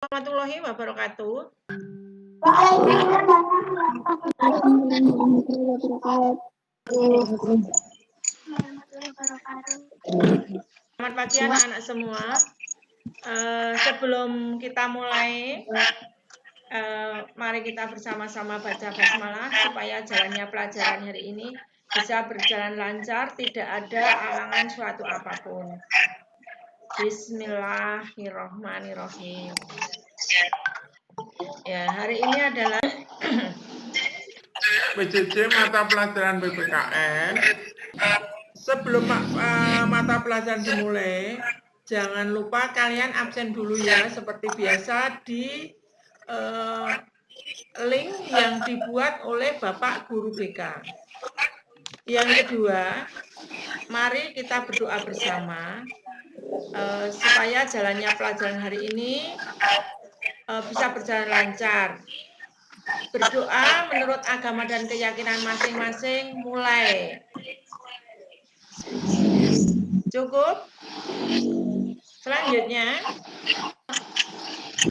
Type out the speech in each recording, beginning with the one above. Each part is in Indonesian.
Warahmatullahi wabarakatuh. Selamat pagi anak-anak semua. Sebelum kita mulai, mari kita bersama-sama baca basmalah supaya jalannya pelajaran hari ini bisa berjalan lancar, tidak ada halangan suatu apapun. Bismillahirrahmanirrahim. Ya, hari ini adalah PJJ mata pelajaran PPKN. Sebelum mata pelajaran dimulai, jangan lupa kalian absen dulu ya, seperti biasa di link yang dibuat oleh Bapak Guru BK. Yang kedua, mari kita berdoa bersama supaya jalannya pelajaran hari ini bisa berjalan lancar. Berdoa menurut agama dan keyakinan masing-masing, mulai. Cukup? Selanjutnya,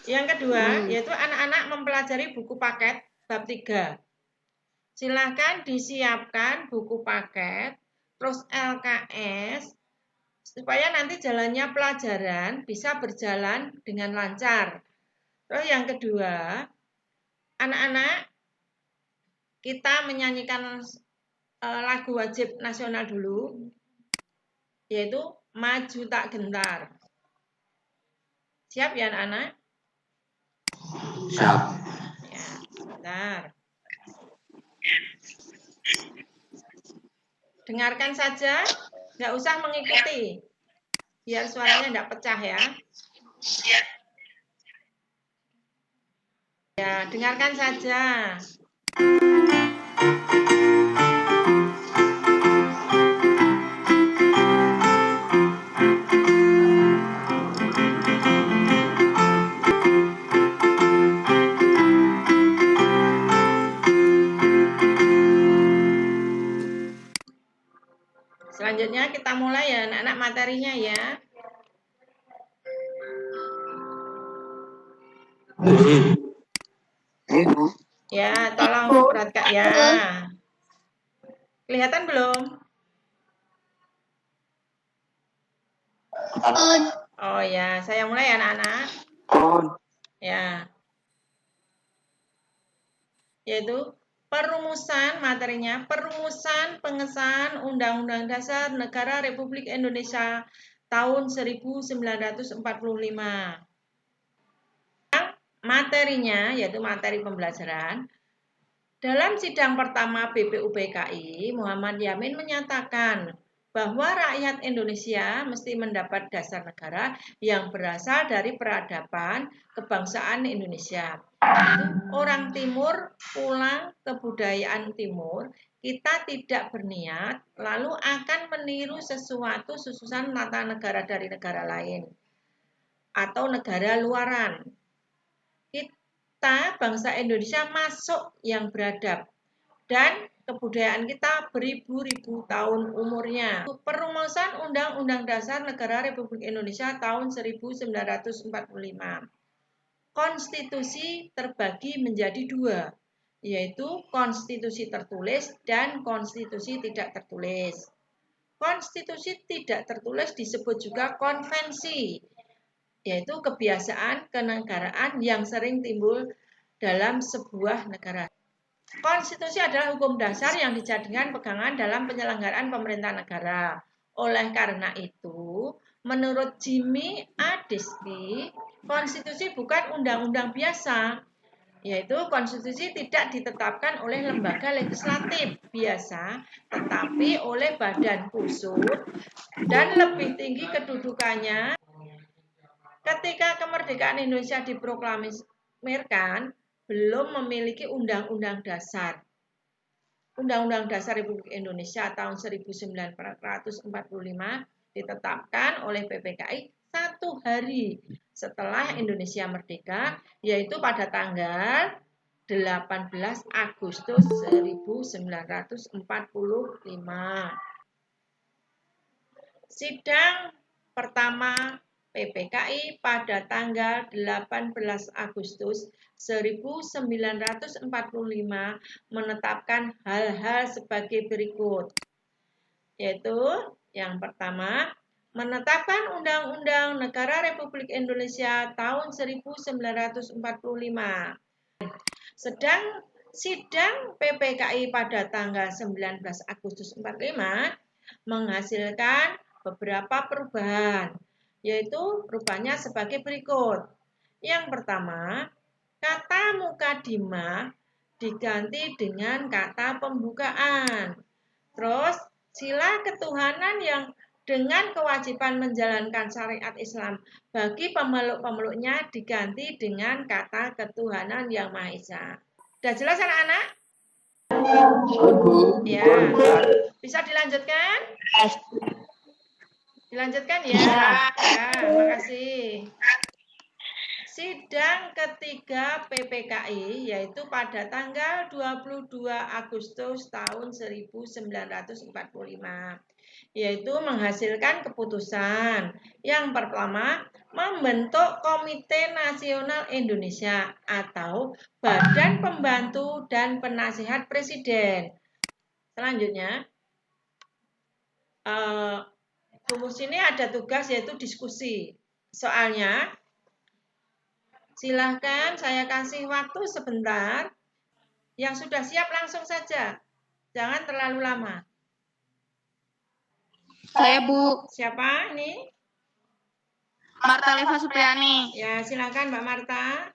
yang kedua, yaitu anak-anak mempelajari buku paket bab 3. Silahkan disiapkan buku paket, terus LKS, supaya nanti jalannya pelajaran bisa berjalan dengan lancar. Terus yang kedua, anak-anak, kita menyanyikan lagu wajib nasional dulu, yaitu Maju Tak Gentar. Siap ya anak-anak? Siap. Ya, bentar. Dengarkan saja, nggak usah mengikuti, biar suaranya nggak pecah ya. Ya, dengarkan saja. Selanjutnya kita mulai ya anak-anak materinya ya. Ya, tolong perhatikan ya. Kelihatan belum? Oh ya, saya mulai ya anak-anak. Ya. Yaitu perumusan materinya, perumusan pengesahan Undang-Undang Dasar Negara Republik Indonesia tahun 1945. Materinya yaitu materi pembelajaran. Dalam sidang pertama BPUPKI, Muhammad Yamin menyatakan bahwa rakyat Indonesia mesti mendapat dasar negara yang berasal dari peradaban kebangsaan Indonesia. Orang Timur pulang kebudayaan Timur, kita tidak berniat lalu akan meniru sesuatu susunan tata negara dari negara lain atau negara luaran. Kita bangsa Indonesia masuk yang beradab dan kebudayaan kita beribu-ribu tahun umurnya. Perumusan Undang-Undang Dasar Negara Republik Indonesia tahun 1945. Konstitusi terbagi menjadi dua, yaitu konstitusi tertulis dan konstitusi tidak tertulis. Konstitusi tidak tertulis disebut juga konvensi, yaitu kebiasaan kenegaraan yang sering timbul dalam sebuah negara. Konstitusi adalah hukum dasar yang dijadikan pegangan dalam penyelenggaraan pemerintahan negara. Oleh karena itu, menurut Jimmy A. Diski, konstitusi bukan undang-undang biasa, yaitu konstitusi tidak ditetapkan oleh lembaga legislatif biasa, tetapi oleh badan khusus dan lebih tinggi kedudukannya. Ketika kemerdekaan Indonesia diproklamirkan, belum memiliki undang-undang dasar. Undang-Undang Dasar Republik Indonesia tahun 1945 ditetapkan oleh PPKI 1 hari setelah Indonesia merdeka, yaitu pada tanggal 18 Agustus 1945. Sidang pertama PPKI pada tanggal 18 Agustus 1945 menetapkan hal-hal sebagai berikut, yaitu yang pertama, menetapkan Undang-Undang Negara Republik Indonesia tahun 1945. Sedang sidang PPKI pada tanggal 19 Agustus 45 menghasilkan beberapa perubahan, yaitu perubahannya sebagai berikut. Yang pertama, kata mukadimah diganti dengan kata pembukaan. Terus, sila ketuhanan yang dengan kewajiban menjalankan syariat Islam bagi pemeluk-pemeluknya diganti dengan kata ketuhanan yang Maha Esa. Sudah jelas anak-anak? Ya. Bisa dilanjutkan? Dilanjutkan ya? Ya, makasih. Sidang ketiga PPKI yaitu pada tanggal 22 Agustus tahun 1945 yaitu menghasilkan keputusan. Yang pertama, membentuk Komite Nasional Indonesia atau Badan Pembantu dan Penasihat Presiden. Selanjutnya, rumus ini ada tugas yaitu diskusi. Soalnya, silahkan saya kasih waktu sebentar. Yang sudah siap langsung saja. Jangan terlalu lama. Saya, Bu. Siapa ini? Marta Leva Supriyani. Ya, silakan Mbak Marta.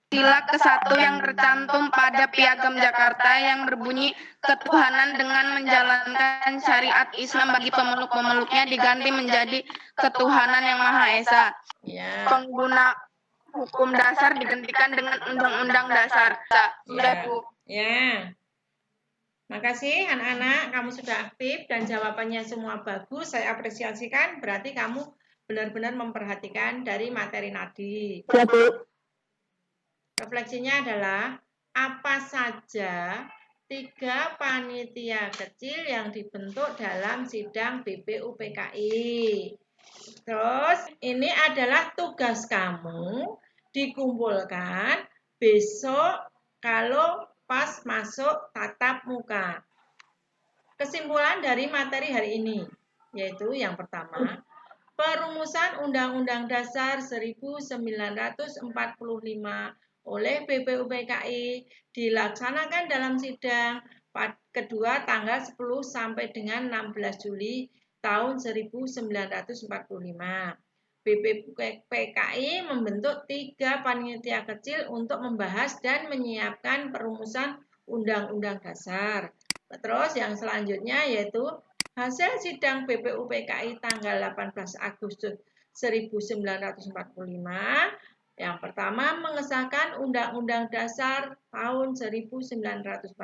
Sila ke-1 yang tercantum pada Piagam Jakarta yang berbunyi ketuhanan dengan menjalankan syariat Islam bagi pemeluk-pemeluknya diganti menjadi ketuhanan yang Maha Esa. Ya. Pengguna hukum dasar digantikan dengan Undang-Undang Dasar. Sudah, Bu. Ya. Makasih anak-anak, kamu sudah aktif dan jawabannya semua bagus. Saya apresiasikan, berarti kamu benar-benar memperhatikan dari materi tadi. Ya, Bu. Refleksinya adalah apa saja 3 panitia kecil yang dibentuk dalam sidang BPUPKI. Terus ini adalah tugas kamu dikumpulkan besok kalau pas masuk tatap muka. Kesimpulan dari materi hari ini yaitu yang pertama, perumusan Undang-Undang Dasar 1945 oleh BPUPKI dilaksanakan dalam sidang kedua tanggal 10 sampai dengan 16 Juli tahun 1945. BPUPKI membentuk 3 panitia kecil untuk membahas dan menyiapkan perumusan Undang-Undang Dasar. Terus yang selanjutnya yaitu hasil sidang BPUPKI tanggal 18 Agustus 1945. Yang pertama, mengesahkan Undang-Undang Dasar tahun 1945,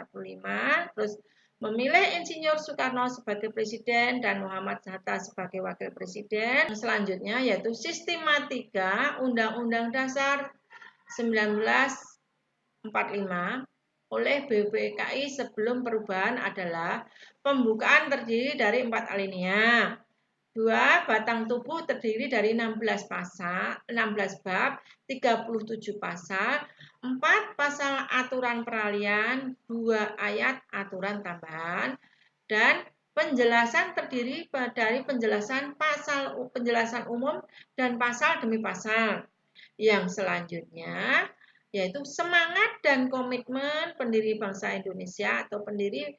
terus memilih Insinyur Soekarno sebagai Presiden dan Muhammad Hatta sebagai Wakil Presiden. Selanjutnya yaitu sistematika Undang-Undang Dasar 1945 oleh BPUPKI sebelum perubahan adalah pembukaan terdiri dari 4 alinea. 2. Batang tubuh terdiri dari 16 bab, 37 pasal, 4 pasal aturan peralihan, 2 ayat aturan tambahan, dan penjelasan terdiri dari penjelasan umum dan pasal demi pasal. Yang selanjutnya yaitu semangat dan komitmen pendiri bangsa Indonesia atau pendiri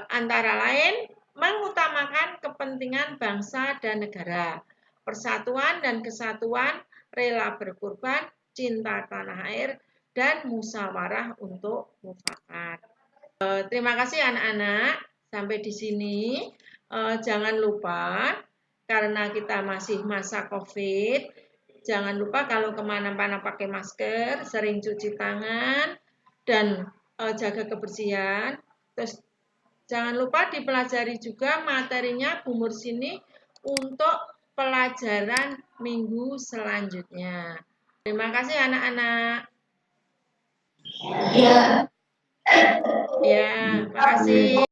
antara lain mengutamakan kepentingan bangsa dan negara, persatuan dan kesatuan, rela berkorban, cinta tanah air, dan musyawarah untuk mufakat. Terima kasih anak-anak. Sampai di sini. Jangan lupa, karena kita masih masa COVID, jangan lupa kalau kemana-mana pakai masker, sering cuci tangan, dan jaga kebersihan. Terus jangan lupa dipelajari juga materinya Bu Mursini untuk pelajaran minggu selanjutnya. Terima kasih anak-anak. Ya, makasih.